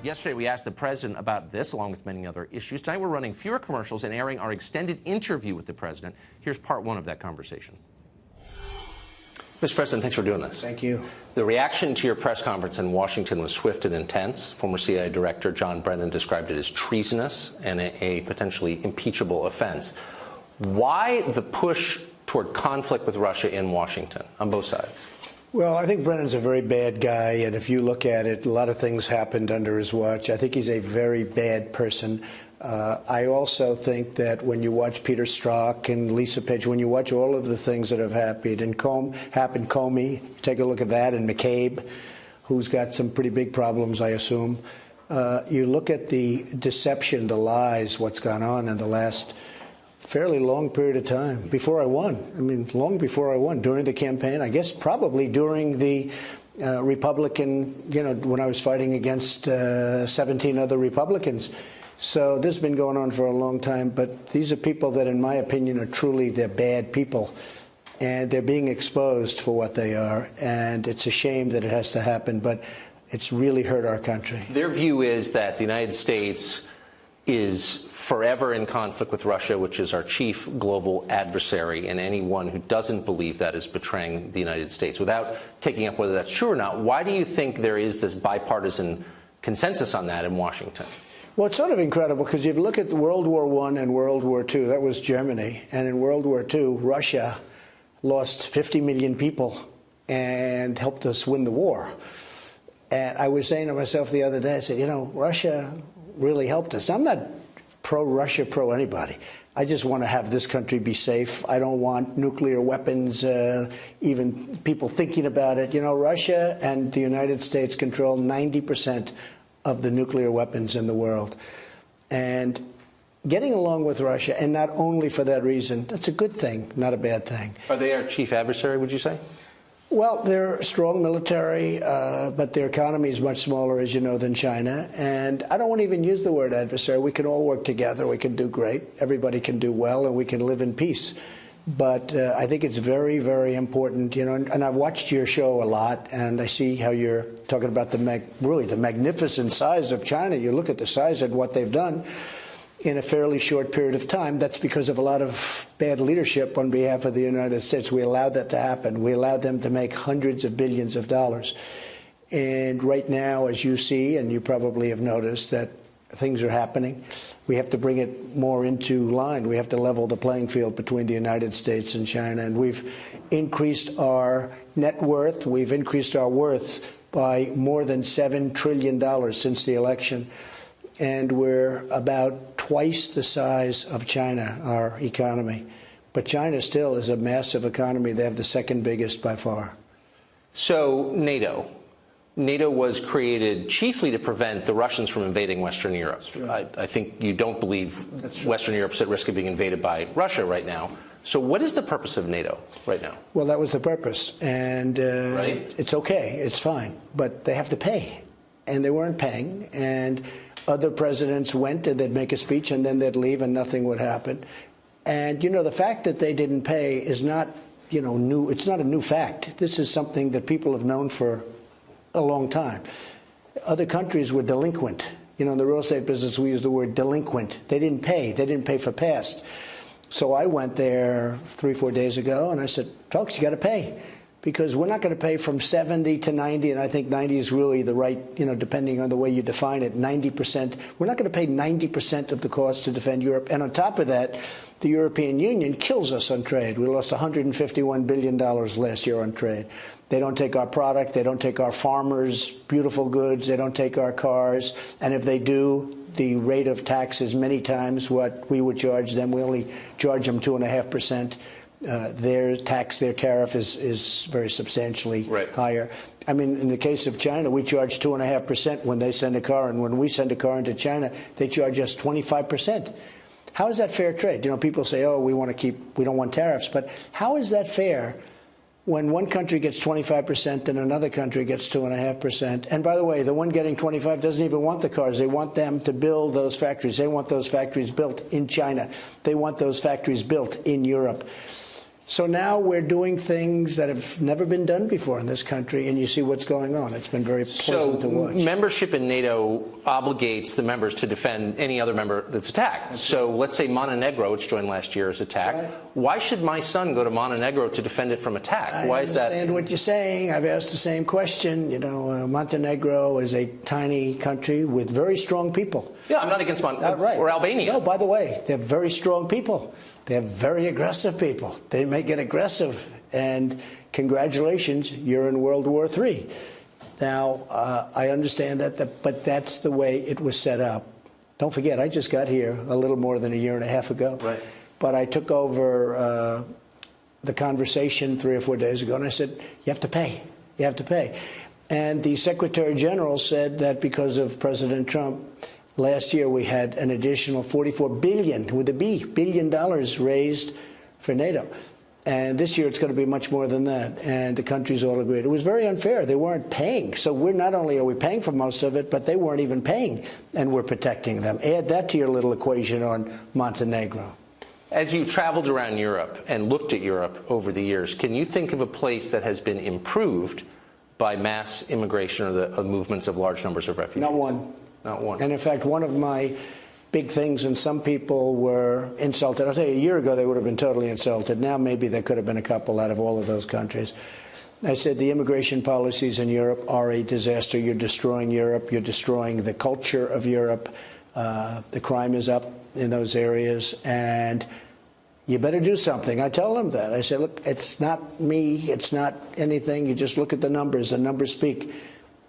Yesterday, we asked the president about this, along with many other issues. Tonight, we're running fewer commercials and airing our extended interview with the president. Here's part one of that conversation. Mr. President, thanks for doing this. Thank you. The reaction to your press conference in Washington was swift and intense. Former CIA Director John Brennan described it as treasonous and a potentially impeachable offense. Why the push toward conflict with Russia in Washington on both sides? Well, I think Brennan's a very bad guy, and if you look at it, a lot of things happened under his watch. I think he's a very bad person. I also think that when you watch Peter Strzok and Lisa Page, when you watch all of the things that have happened, Comey, take a look at that, and McCabe, who's got some pretty big problems, I assume. You look at the deception, the lies, what's gone on in the last fairly long period of time before I won. I mean, long before I won, during the campaign, I guess probably during the Republican, when I was fighting against 17 other Republicans. So this has been going on for a long time, but these are people that, in my opinion, are truly, they're bad people. And they're being exposed for what they are. And it's a shame that it has to happen, but it's really hurt our country. Their view is that the United States is forever in conflict with Russia, which is our chief global adversary, and anyone who doesn't believe that is betraying the United States. Without taking up whether that's true or not, why do you think there is this bipartisan consensus on that in Washington? Well, it's sort of incredible because you look at World War I and World War II, that was Germany, and in World War II, Russia lost 50 million people and helped us win the war. And I was saying to myself the other day, I said, Russia really helped us. I'm not pro-Russia, pro-anybody. I just want to have this country be safe. I don't want nuclear weapons, even people thinking about it. Russia and the United States control 90% of the nuclear weapons in the world. And getting along with Russia, and not only for that reason, that's a good thing, not a bad thing. Are they our chief adversary, would you say? Well, they're a strong military, but their economy is much smaller, as you know, than China. And I don't want to even use the word adversary. We can all work together. We can do great. Everybody can do well, and we can live in peace. But I think it's very, very important, and I've watched your show a lot, and I see how you're talking about the magnificent size of China. You look at the size of what they've done in a fairly short period of time. That's because of a lot of bad leadership on behalf of the United States. We allowed that to happen. We allowed them to make hundreds of billions of dollars. And right now, as you see, and you probably have noticed, that things are happening. We have to bring it more into line. We have to level the playing field between the United States and China. And we've increased our net worth. We've increased our worth by more than $7 trillion since the election. And we're about twice the size of China, our economy. But China still is a massive economy. They have the second biggest by far. So NATO was created chiefly to prevent the Russians from invading Western Europe. I think you don't believe Western Europe's at risk of being invaded by Russia right now. So what is the purpose of NATO right now? Well, that was the purpose. And right? It's okay. It's fine. But they have to pay. And they weren't paying. And other presidents went and they'd make a speech and then they'd leave and nothing would happen. And, the fact that they didn't pay is not, new. It's not a new fact. This is something that people have known for a long time. Other countries were delinquent. In the real estate business, we use the word delinquent. They didn't pay. They didn't pay for past. So I went there 3-4 days ago and I said, folks, you got to pay. Because we're not going to pay from 70 to 90, and I think 90 is really the right, depending on the way you define it, 90%. We're not going to pay 90% of the cost to defend Europe. And on top of that, the European Union kills us on trade. We lost $151 billion last year on trade. They don't take our product. They don't take our farmers' beautiful goods. They don't take our cars. And if they do, the rate of tax is many times what we would charge them. We only charge them 2.5%. Their tariff is very substantially higher. I mean, in the case of China, we charge 2.5% when they send a car, and when we send a car into China, they charge us 25%. How is that fair trade? People say, oh, we don't want tariffs, but how is that fair when one country gets 25% and another country gets 2.5%? And by the way, the one getting 25 doesn't even want the cars. They want them to build those factories. They want those factories built in China. They want those factories built in Europe. So now we're doing things that have never been done before in this country, and you see what's going on. It's been very pleasant to watch. Membership in NATO obligates the members to defend any other member that's attacked. So let's say Montenegro, which joined last year, is attacked. Right. Why should my son go to Montenegro to defend it from attack? Why is that? I understand what you're saying. I've asked the same question. You know, Montenegro is a tiny country with very strong people. Yeah, I'm not against Montenegro or Albania. No, by the way, they're very strong people. They're very aggressive people. They may get aggressive, and congratulations, you're in World War III. Now, I understand that, but that's the way it was set up. Don't forget, I just got here a little more than a year and a half ago. Right. But I took over the conversation 3 or 4 days ago, and I said, you have to pay. You have to pay. And the Secretary General said that because of President Trump, last year we had an additional $44 billion, with a B, billion dollars raised for NATO. And this year it's going to be much more than that. And the countries all agreed. It was very unfair. They weren't paying. So we're not only are we paying for most of it, but they weren't even paying, and we're protecting them. Add that to your little equation on Montenegro. As you traveled around Europe and looked at Europe over the years, can you think of a place that has been improved by mass immigration or the movements of large numbers of refugees? Not one. Not one. And in fact, one of my big things, and some people were insulted. I'll tell you, a year ago they would have been totally insulted. Now maybe there could have been a couple out of all of those countries. I said the immigration policies in Europe are a disaster. You're destroying Europe. You're destroying the culture of Europe. The crime is up in those areas, and you better do something. I tell them that. I say, look, it's not me. It's not anything. You just look at the numbers. The numbers speak.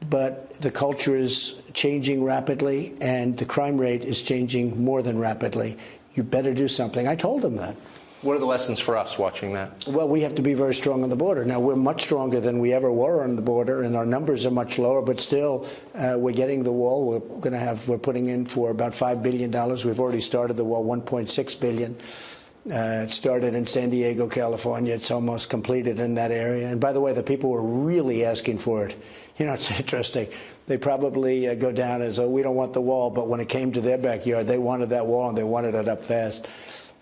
But the culture is changing rapidly, and the crime rate is changing more than rapidly. You better do something. I told them that. What are the lessons for us watching that? Well, we have to be very strong on the border. Now, we're much stronger than we ever were on the border, and our numbers are much lower, but still, we're getting the wall. We're putting in for about $5 billion. We've already started the wall, $1.6 billion. It started in San Diego, California. It's almost completed in that area. And by the way, the people were really asking for it. You know, it's interesting. They probably go down as, oh, we don't want the wall. But when it came to their backyard, they wanted that wall, and they wanted it up fast.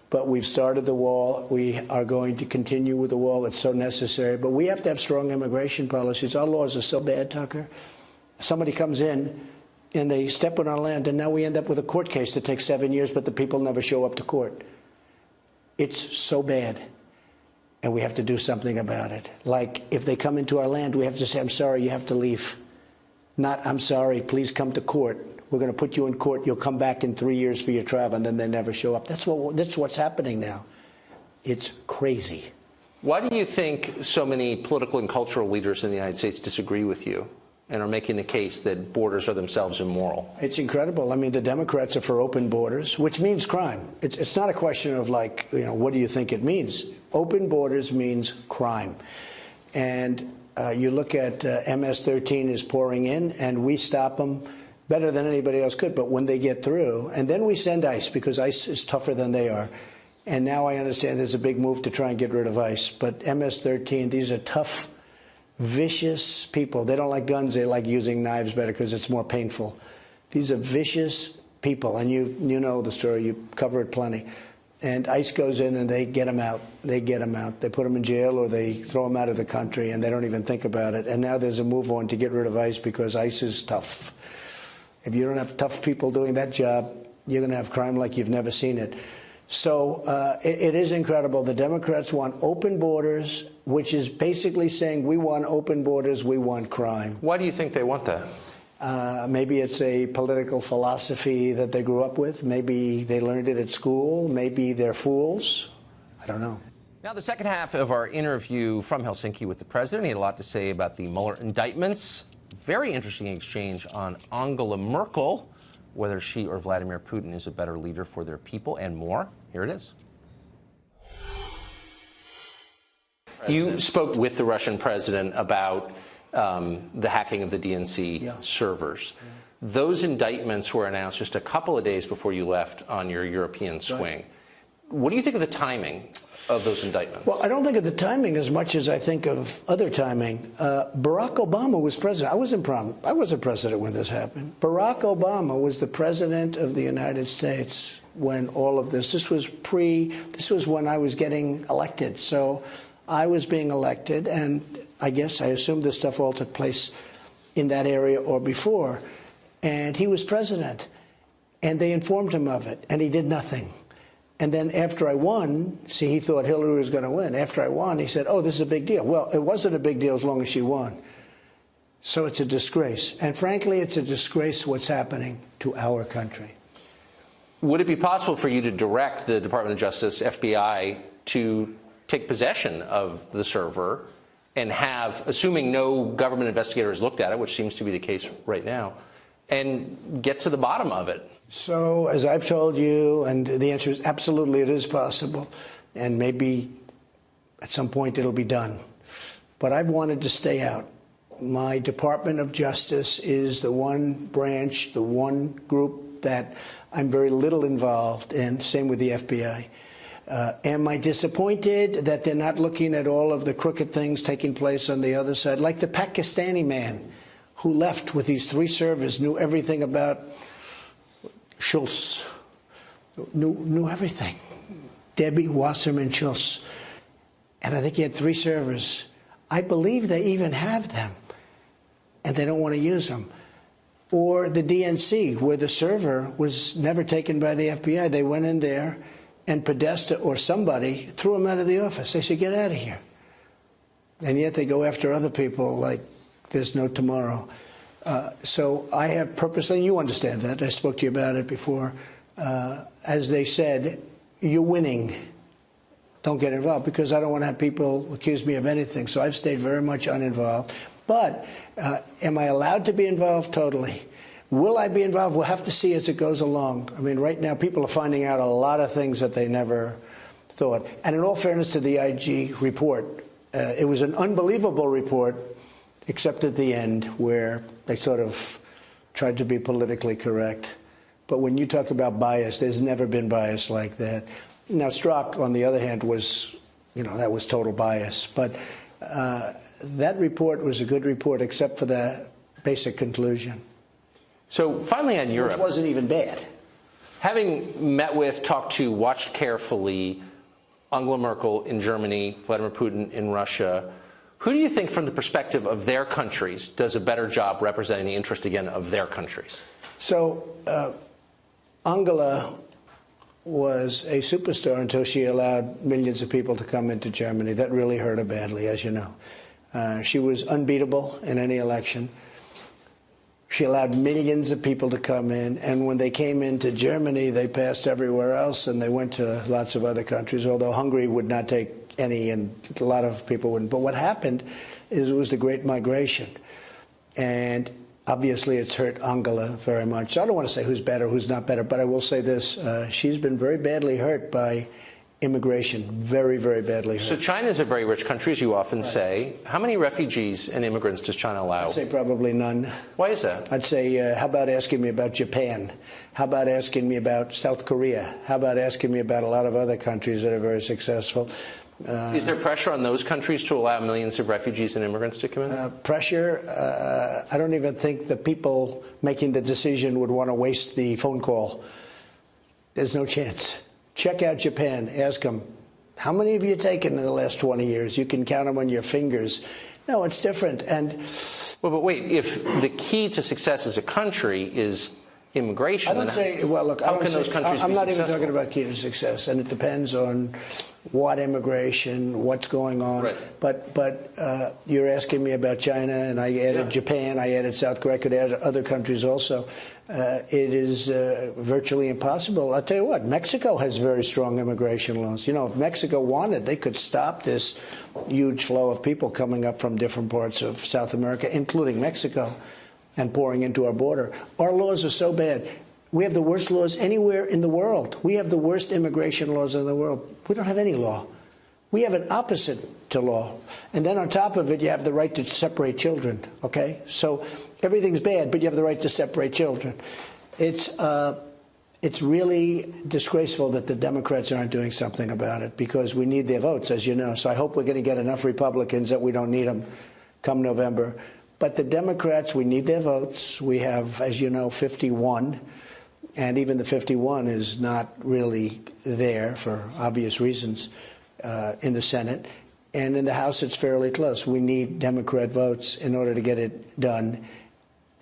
But we've started the wall. We are going to continue with the wall. It's so necessary. But we have to have strong immigration policies. Our laws are so bad, Tucker. Somebody comes in, and they step on our land, and now we end up with a court case that takes 7 years, but the people never show up to court. It's so bad, and we have to do something about it. Like, if they come into our land, we have to say, I'm sorry, you have to leave. Not, I'm sorry, please come to court. We're going to put you in court. You'll come back in 3 years for your trial, and then they never show up. That's what's happening now. It's crazy. Why do you think so many political and cultural leaders in the United States disagree with you and are making the case that borders are themselves immoral? It's incredible. I mean, the Democrats are for open borders, which means crime. It's not a question of, like, you know, what do you think it means? Open borders means crime. And you look at MS-13 is pouring in, and we stop them better than anybody else could. But when they get through, and then we send ICE, because ICE is tougher than they are. And now I understand there's a big move to try and get rid of ICE. But MS-13, these are tough, vicious people. They don't like guns. They like using knives better because it's more painful. These are vicious people, and you know the story. You cover it plenty. And ICE goes in and they get them out. They get them out. They put them in jail, or they throw them out of the country, and they don't even think about it. And now there's a move on to get rid of ICE because ICE is tough. If you don't have tough people doing that job, you're going to have crime like you've never seen it. So it is incredible. The Democrats want open borders, which is basically saying we want open borders, we want crime. Why do you think they want that? Maybe it's a political philosophy that they grew up with. Maybe they learned it at school. Maybe they're fools. I don't know. Now, the second half of our interview from Helsinki with the president, he had a lot to say about the Mueller indictments. Very interesting exchange on Angela Merkel, whether she or Vladimir Putin is a better leader for their people, and more. Here it is. You spoke with the Russian president about the hacking of the DNC servers. Those indictments were announced just a couple of days before you left on your European swing. What do you think of the timing of those indictments? Well, I don't think of the timing as much as I think of other timing. Barack Obama was president. I wasn't president when this happened. Barack Obama was the president of the United States when all of this was when I was getting elected. So I was being elected, and I assumed this stuff all took place in that area or before. And he was president, and they informed him of it, and he did nothing. And then after I won, see, he thought Hillary was going to win. After I won, he said, oh, this is a big deal. Well, it wasn't a big deal as long as she won. So it's a disgrace. And frankly, it's a disgrace what's happening to our country. Would it be possible for you to direct the Department of Justice, FBI, to take possession of the server and have, assuming no government investigator has looked at it, which seems to be the case right now, and get to the bottom of it? So, as I've told you, and the answer is absolutely, it is possible, and maybe at some point it'll be done. But I've wanted to stay out. My Department of Justice is the one branch, the one group that I'm very little involved in, same with the FBI. Am I disappointed that they're not looking at all of the crooked things taking place on the other side? Like the Pakistani man who left with these 3 servers, knew everything about Schultz, knew everything. Debbie Wasserman Schultz. And I think he had 3 servers. I believe they even have them, and they don't want to use them. Or the DNC, where the server was never taken by the FBI. They went in there, and Podesta or somebody threw him out of the office. They said, get out of here. And yet they go after other people like there's no tomorrow. So I have purposely, and you understand that, I spoke to you about it before, as they said, you're winning. Don't get involved, because I don't want to have people accuse me of anything. So I've stayed very much uninvolved. But am I allowed to be involved? Totally. Will I be involved? We'll have to see as it goes along. I mean, right now people are finding out a lot of things that they never thought. And in all fairness to the IG report, it was an unbelievable report, except at the end where they sort of tried to be politically correct. But when you talk about bias, there's never been bias like that. Now, Strzok, on the other hand, was, that was total bias. But that report was a good report, except for the basic conclusion. So finally on Europe. Which wasn't even bad. Having met with, talked to, watched carefully Angela Merkel in Germany, Vladimir Putin in Russia, who do you think, from the perspective of their countries, does a better job representing the interest, again, of their countries? So Angela was a superstar until she allowed millions of people to come into Germany. That really hurt her badly, as you know. She was unbeatable in any election. She allowed millions of people to come in, and when they came into Germany, they passed everywhere else, and they went to lots of other countries, although Hungary would not take any, and a lot of people wouldn't. But what happened is it was the Great Migration, and obviously it's hurt Angela very much. So I don't want to say who's better, who's not better, but I will say this. She's been very badly hurt by immigration, very, very badly hurt. So China is a very rich country, as you often say. How many refugees and immigrants does China allow? I'd say probably none. Why is that? I'd say, how about asking me about Japan? How about asking me about South Korea? How about asking me about a lot of other countries that are very successful? Is there pressure on those countries to allow millions of refugees and immigrants to come in? Pressure? I don't even think the people making the decision would want to waste the phone call. There's no chance. Check out Japan. Ask them, how many have you taken in the last 20 years? You can count them on your fingers. No, it's different. And well, but wait, if the key to success as a country is immigration, I don't say, well, look, how can those countries I'm be not successful? even talking about key to success, and it depends on what immigration, what's going on. Right. But you're asking me about China, and I added Japan, I added South Korea, I could add other countries also. It is virtually impossible. I'll tell you what, Mexico has very strong immigration laws. You know, if Mexico wanted, they could stop this huge flow of people coming up from different parts of South America, including Mexico, and pouring into our border. Our laws are so bad. We have the worst laws anywhere in the world. We have the worst immigration laws in the world. We don't have any law. We have an opposite to law. And then on top of it, you have the right to separate children, okay? So everything's bad, but you have the right to separate children. It's it's really disgraceful that the Democrats aren't doing something about it, because we need their votes, as you know. So I hope we're going to get enough Republicans that we don't need them come November. But the Democrats, we need their votes. We have, as you know, 51. And even the 51 is not really there for obvious reasons in the Senate. And in the House, it's fairly close. We need Democrat votes in order to get it done.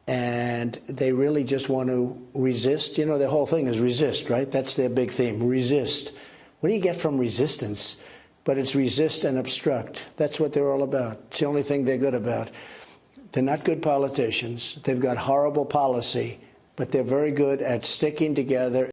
And they really just want to resist. You know, the whole thing is resist, right? That's their big theme, resist. What do you get from resistance? But it's resist and obstruct. That's what they're all about. It's the only thing they're good about. They're not good politicians. They've got horrible policy, but they're very good at sticking together